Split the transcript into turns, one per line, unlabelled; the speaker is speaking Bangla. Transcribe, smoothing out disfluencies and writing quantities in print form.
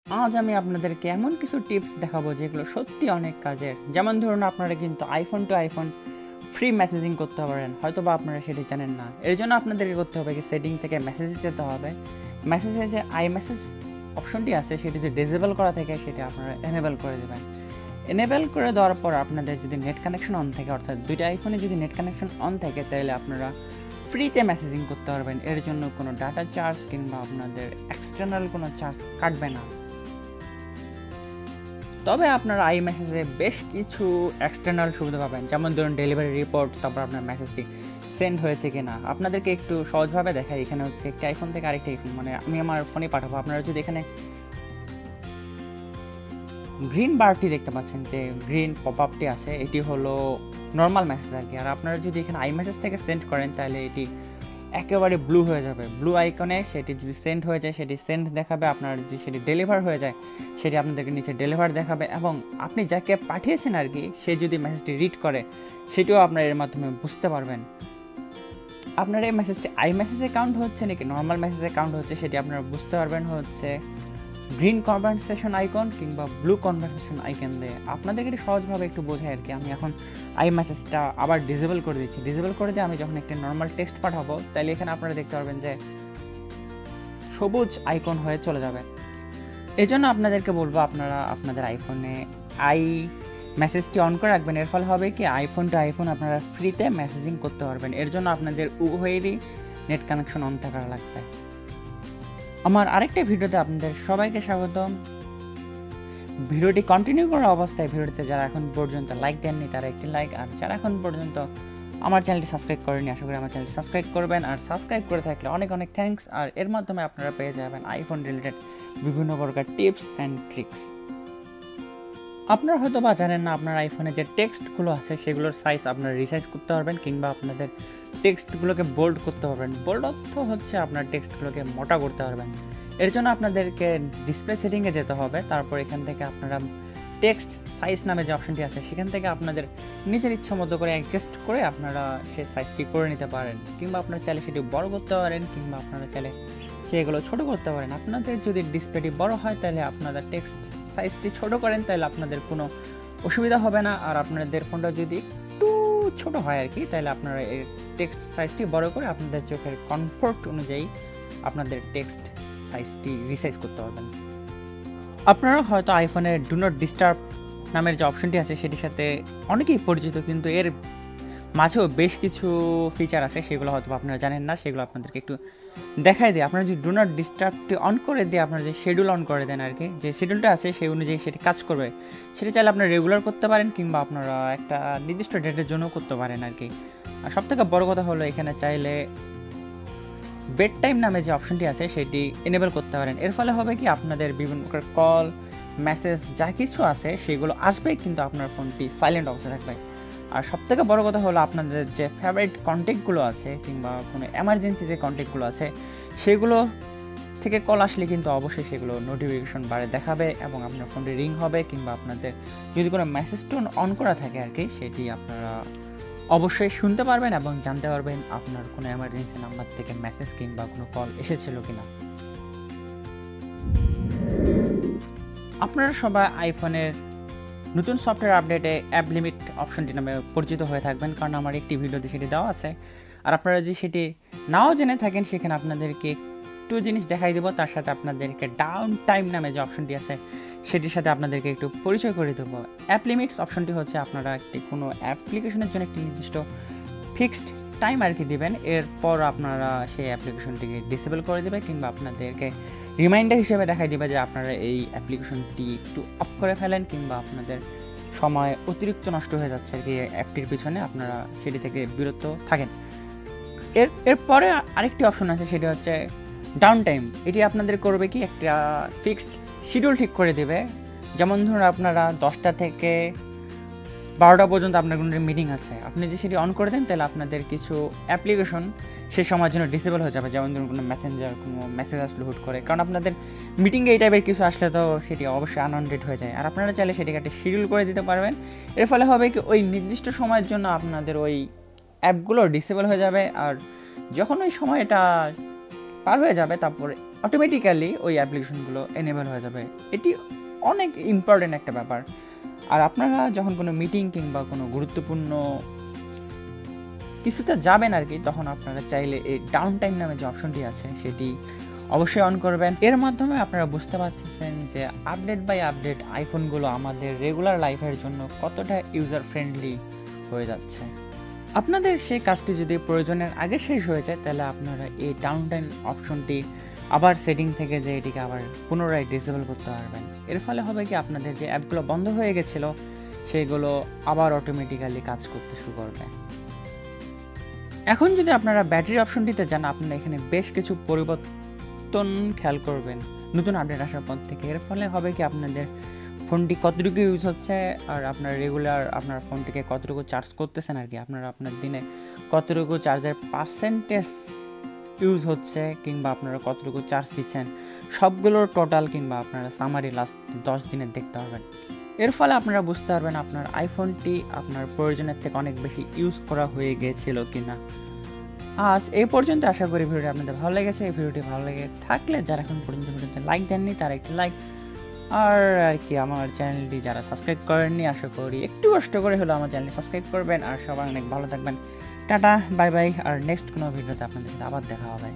আজ আমি আপনাদেরকে এমন কিছু টিপস দেখাবো যেগুলো সত্যি অনেক কাজের। যেমন ধরুন, আপনারা কিন্তু iPhone to iPhone free messaging করতে পারেন, হয়তো বা আপনারা সেটি জানেন না। এর জন্য আপনাদেরকে করতে হবে কি, সেটিং থেকে মেসেজে যেতে হবে। মেসেজে যে আই মেসেজ অপশনটি আছে সেটি যে ডিসেবল করা থাকে সেটি আপনারা এনেবল করে দেবেন। এনেবল করে দেওয়ার পর আপনাদের যদি নেট কানেকশন অন থাকে, অর্থাৎ দুইটা আইফোনে যদি নেট কানেকশন অন থাকে, তাহলে আপনারা ফ্রিতে মেসেজিং করতে পারবেন। এর জন্য কোনো ডাটা চার্জ কিংবা আপনাদের এক্সটার্নাল কোনো চার্জ কাটবে না। তবে আপনারা আই মেসেজে বেশ কিছু এক্সটার্নাল সুবিধা পাবেন, যেমন ধরুন ডেলিভারি রিপোর্ট, তারপর আপনার মেসেজটি সেন্ড হয়েছে কিনা। আপনাদেরকে একটু সহজভাবে দেখাই। এখানে হচ্ছে একটি আইফোন থেকে আরেকটি আইফোন, মানে আমি আমার ফোনে পাঠাবো। আপনারা যদি এখানে গ্রিন বারটি দেখতে পাচ্ছেন, যে গ্রিন পপ আপটি আছে, এটি হলো নর্মাল মেসেজ আর কি। আর আপনারা যদি এখানে আই মেসেজ থেকে সেন্ড করেন, তাহলে এটি একেবারে ব্লু হয়ে যাবে। ব্লু আইকনে সেটি যদি সেন্ড হয়ে যায় সেটি সেন্ড দেখাবে, আপনার যদি সেটি ডেলিভার হয়ে যায় সেটি আপনাদেরকে নিচে ডেলিভার দেখাবে, এবং আপনি যাকে পাঠিয়েছেন আর কি, সে যদি মেসেজটি রিড করে সেটিও আপনার এর মাধ্যমে বুঝতে পারবেন। আপনার এই মেসেজটি আই মেসেজে কাউন্ট হচ্ছে নাকি নর্মাল মেসেজে কাউন্ট হচ্ছে সেটি আপনারা বুঝতে পারবেন হচ্ছে গ্রিন কনভারসেশন আইকন কিংবা ব্লু কনভারসেশন আইকন দিয়ে। আপনাদেরকে এটি সহজভাবে একটু বোঝাই আর কি। আমি এখন আই মেসেজটা আবার ডিসেবল করে দিচ্ছি। ডিসেবল করে দিয়ে আমি যখন একটা নর্মাল টেক্সট পাঠাবো, তাহলে এখানে আপনারা দেখতে পারবেন যে সবুজ আইকন হয়ে চলে যাবে। এই জন্য আপনাদেরকে বলবো, আপনারা আপনাদের আইফোনে আই মেসেজটি অন করে রাখবেন। এর ফলে হবে কি, আইফোন টু আইফোন আপনারা ফ্রিতে মেসেজিং করতে পারবেন। এর জন্য আপনাদের উভয়েরই নেট কানেকশন অন থাকা লাগবে। আমার আরেকটা ভিডিওতে আপনাদের সবাইকে স্বাগতম। ভিডিওটি কন্টিনিউ করা অবস্থায় ভিডিওতে যারা এখন পর্যন্ত লাইক দেননি তারা একটি লাইক, আর যারা এখন পর্যন্ত আমার চ্যানেলটি সাবস্ক্রাইব করেনি, আশা করি আমার চ্যানেলটি সাবস্ক্রাইব করবেন। আর সাবস্ক্রাইব করে থাকলে অনেক অনেক থ্যাঙ্কস। আর এর মাধ্যমে আপনারা পেয়ে যাবেন আইফোন রিলেটেড বিভিন্ন প্রকার টিপস অ্যান্ড ট্রিক্স। আপনারা হয়তো বা জানেন না, আপনার আইফোনে যে টেক্সটগুলো আছে সেগুলোর সাইজ আপনারা রিসাইজ করতে পারবেন, কিংবা আপনাদের টেক্সটগুলোকে বোল্ড করতে পারবেন। বোল্ড অর্থ হচ্ছে আপনার টেক্সটগুলোকে মোটা করতে পারবেন। এর জন্য আপনাদেরকে ডিসপ্লে সেটিংয়ে যেতে হবে। তারপর এখান থেকে আপনারা টেক্সট সাইজ নামে যে অপশনটি আছে সেখান থেকে আপনাদের নিজের ইচ্ছা মতো করে অ্যাডজাস্ট করে আপনারা সেই সাইজটি করে নিতে পারেন, কিংবা আপনারা চাইলে সেটি বড় করতে পারেন, কিংবা আপনারা চাইলে সেগুলো ছোট করতে পারেন। আপনাদের যদি ডিসপ্লেটি বড় হয় তাহলে আপনারা টেক্সট সাইজটি ছোট করেন, তাহলে আপনাদের কোনো অসুবিধা হবে না। আর আপনাদের ফোনটা যদি একটু ছোট হয় আর কি, তাহলে আপনারা এই টেক্সট সাইজটি বড় করে আপনাদের চোখের কমফোর্ট অনুযায়ী আপনাদের টেক্সট সাইজটি রিসাইজ করতে পারবেন। আপনারা হয়তো আইফোনের ডু নট ডিস্টার্ব নামের যে অপশনটি আছে সেটির সাথে অনেকেই পরিচিত, কিন্তু এর মাঝেও বেশ কিছু ফিচার আছে, সেগুলো হয়তো আপনারা জানেন না। সেগুলো আপনাদেরকে একটু দেখাই দিই। আপনারা যদি ডু নট ডিস্টার্বটি অন করে দিয়ে আপনারা যে শিডিউল অন করে দেন আর কি, যে শিডিউলটা আছে সেই অনুযায়ী সেটি কাজ করবে। সেটা চাইলে আপনারা রেগুলার করতে পারেন, কিংবা আপনারা একটা নির্দিষ্ট ডেটের জন্য করতে পারেন আর কি। আর সবথেকে বড় কথা হলো, এখানে চাইলে বেড টাইম নামে যে অপশনটি আছে সেটি এনেবল করতে পারেন। এর ফলে হবে কি, আপনাদের বিভিন্ন প্রকার কল, মেসেজ যা কিছু আছে সেগুলো আসবে, কিন্তু আপনার ফোনটি সাইলেন্ট অবস্থায় থাকবে। আর সবথেকে বড় কথা হলো, আপনাদের যে ফেভারিট কন্ট্যাক্টগুলো আছে কিংবা কোনো এমার্জেন্সি যে কন্ট্যাক্টগুলো আছে সেগুলো থেকে কল আসলে কিন্তু অবশ্যই সেগুলো নোটিফিকেশন বারে দেখাবে, এবং আপনার ফোনটি রিং হবে, কিংবা আপনাদের যদি কোনো মেসেজ টোন অন করা থাকে আর কি, সেটি আপনারা অবশ্যই শুনতে পারবেন এবং জানতে পারবেন আপনার কোনো এমার্জেন্সি নাম্বার থেকে মেসেজ কিংবা কোনো কল এসেছিল কিনা। আপনারা সবাই আইফোনের নতুন সফটওয়্যার আপডেটে অ্যাপ লিমিট অপশনটি নামে পরিচিত হয়ে থাকবেন, কারণ আমার একটি ভিডিওতে সেটি দেওয়া আছে। আর আপনারা যদি সেটি নাও জেনে থাকেন, সেখানে আপনাদেরকে একটু জিনিস দেখাই দেবো। তার সাথে আপনাদেরকে ডাউন টাইম নামে যে অপশনটি আছে সেটির সাথে আপনাদেরকে একটু পরিচয় করে দেবো। অ্যাপ লিমিটস অপশনটি হচ্ছে, আপনারা একটি কোনো অ্যাপ্লিকেশনের জন্য একটি নির্দিষ্ট ফিক্সড টাইম আর কি দেবেন, এরপর আপনারা সেই অ্যাপ্লিকেশনটিকে ডিসেবল করে দেবে, কিংবা আপনাদেরকে রিমাইন্ডার হিসেবে দেখাই দেবে যে আপনারা এই অ্যাপ্লিকেশনটি একটু অফ করে ফেলেন, কিংবা আপনাদের সময় অতিরিক্ত নষ্ট হয়ে যাচ্ছে আর কি অ্যাপটির পিছনে, আপনারা সেটি থেকে বিরত থাকেন। এরপরে আরেকটি অপশন আছে, সেটি হচ্ছে ডাউন টাইম। এটি আপনাদের করবে কি, একটা ফিক্সড শিডিউল ঠিক করে দেবে। যেমন ধরুন, আপনারা 10টা থেকে 12টা পর্যন্ত আপনার কোনো মিটিং আছে, আপনি যদি সেটি অন করে দেন, তাহলে আপনাদের কিছু অ্যাপ্লিকেশন সে সময়ের জন্য ডিসেবল হয়ে যাবে। যেমন ধরুন, কোনো মেসেঞ্জার, কোনো মেসেজ আসলে হুট করে, কারণ আপনাদের মিটিংয়ে এই টাইপের কিছু আসলে তো সেটি অবশ্যই আনওয়ান্টেড হয়ে যায়। আর আপনারা চাইলে সেটিকে একটা শিডিউল করে দিতে পারবেন। এর ফলে হবে কি, ওই নির্দিষ্ট সময়ের জন্য আপনাদের ওই অ্যাপগুলো ডিসেবল হয়ে যাবে, আর যখন ওই সময়টা পার হয়ে যাবে তারপর অটোমেটিক্যালি ওই অ্যাপ্লিকেশনগুলো এনেবল হয়ে যাবে। এটি অনেক ইম্পর্টেন্ট একটা ব্যাপার। আর আপনারা যখন কোনো মিটিং কিংবা কোনো গুরুত্বপূর্ণ কিছুতে যাবেন আর কি, তখন আপনারা চাইলে এই ডাউন টাইম নামে যে অপশনটি আছে সেটি অবশ্যই অন করবেন। এর মাধ্যমে আপনারা বুঝতে পারতেছেন যে আপডেট বাই আপডেট আইফোনগুলো আমাদের রেগুলার লাইফের জন্য কতটা ইউজার ফ্রেন্ডলি হয়ে যাচ্ছে। আপনাদের সেই কাজটি যদি প্রয়োজনের আগে শেষ হয়ে যায়, তাহলে আপনারা এই ডাউন টাইম অপশনটি আবার সেটিং থেকে যে এটিকে আবার পুনরায় ডিসেবল করতে পারবেন। এর ফলে হবে কি, আপনাদের যে অ্যাপগুলো বন্ধ হয়ে গেছিলো সেগুলো আবার অটোমেটিক্যালি কাজ করতে শুরু করবে। এখন যদি আপনারা ব্যাটারি অপশনটিতে যান, আপনারা এখানে বেশ কিছু পরিবর্তন খেয়াল করবেন নতুন আপডেট আসার পর থেকে। এর ফলে হবে কি, আপনাদের ফোনটি কতটুকু ইউজ হচ্ছে আর আপনার রেগুলার আপনার ফোনটিকে কতটুকু চার্জ করতেছেন আর কি, আপনারা আপনার দিনে কতটুকু চার্জের পার্সেন্টেজ ইউজ হচ্ছে কিংবা আপনারা কতটুকু চার্জ দিচ্ছেন, সবগুলোর টোটাল কিংবা আপনারা সামারি লাস্ট 10 দিনের দেখতে পারবেন। এর ফলে আপনারা বুঝতে পারবেন আপনার আইফোনটি আপনার প্রয়োজনের থেকে অনেক বেশি ইউজ করা হয়ে গিয়েছিল কিনা। আজ এই পর্যন্ত, আশা করি ভিডিওটি আপনাদের ভালো লেগেছে। এই ভিডিওটি ভালো লেগে থাকলে যারা এখন পর্যন্ত ভিডিওতে লাইক দেননি তারা একটি লাইক, আর কি আমার চ্যানেলটি যারা সাবস্ক্রাইব করেননি, আশা করি একটু কষ্ট করে হলেও আমার চ্যানেলটি সাবস্ক্রাইব করবেন। আর সবাই অনেক ভালো থাকবেন। Tata, bye bye. আর নেক্সট কোনো ভিডিওতে আপনাদের সাথে আবার দেখা হবে।